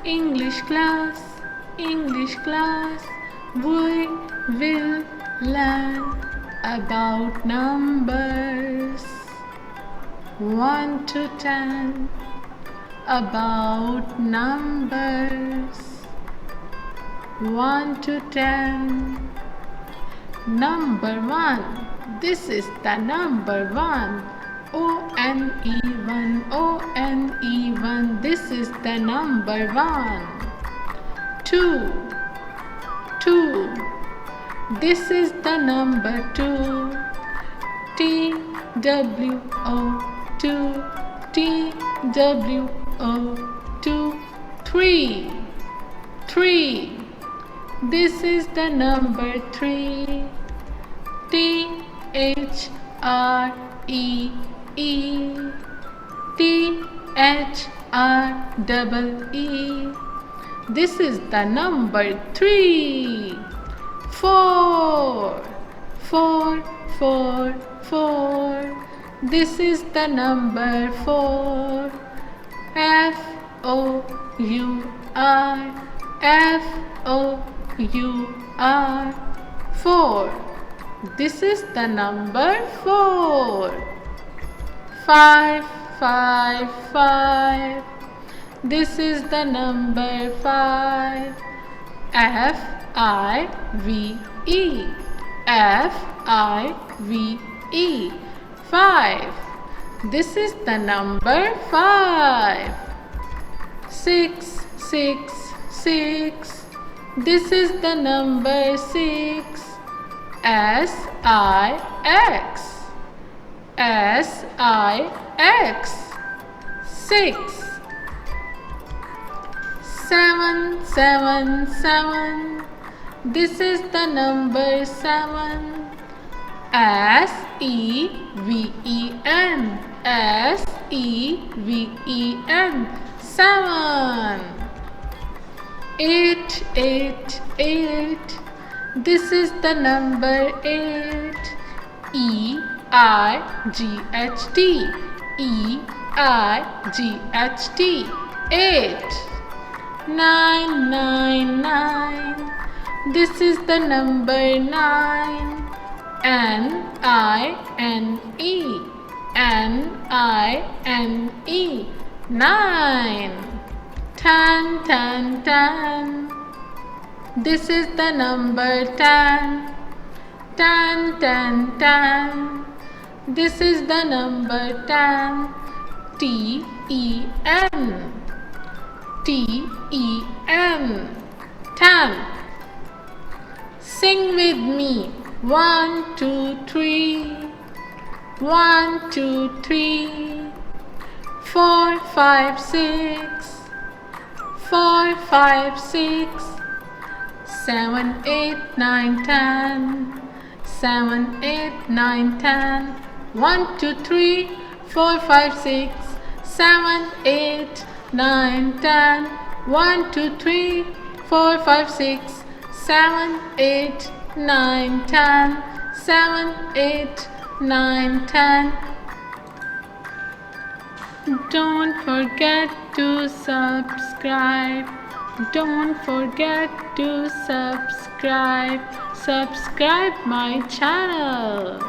English class, English class, we will learn about numbers 1 to 10, about numbers 1 to 10. Number 1, this is the number 1. O-N-E-1, O-N-E-1, this is the number 1. 2, 2, this is the number 2. T-W-O-2, T-W-O-2. 3, 3, this is the number 3. T-H-R-E-E, T-H-R-E-E. This is the number 3. 4, 4, 4, 4. This is the number 4. F-O-U-R, F-O-U-R. 4. This is the number 4. 5, 5, 5. This is the number 5. F-I-V-E, F-I-V-E. 5. This is the number 5. 6, 6, 6. This is the number 6. S-I-X, S-I-X. 6. 7, 7, 7. This is the number 7. S-E-V-E-N, S-E-V-E-N. 7. 8, 8, 8. This is the number 8. E-I-G-H-T, E-I-G-H-T. 8. 9, 9, 9. This is the number 9. N-I-N-E, N-I-N-E. 9. 10, 10, 10. This is the number 10. 10, 10, 10. This is the number 10. T-E-N, T-E-N. 10. Sing with me. 1, 2, 3. 1, 2, 3. 4, 5, 6. 4, 5, 6. 7, 8, 9, 10. 7, 8, 9, 10. 1, 2, 3, 4, 5, 6. 7, 8, 9, 10. 1, 2, 3, 4, 5, 6. 7, 8, 9, 10. 7, 8, 9, 10. Don't forget to subscribe. Don't forget to subscribe. Subscribe my channel.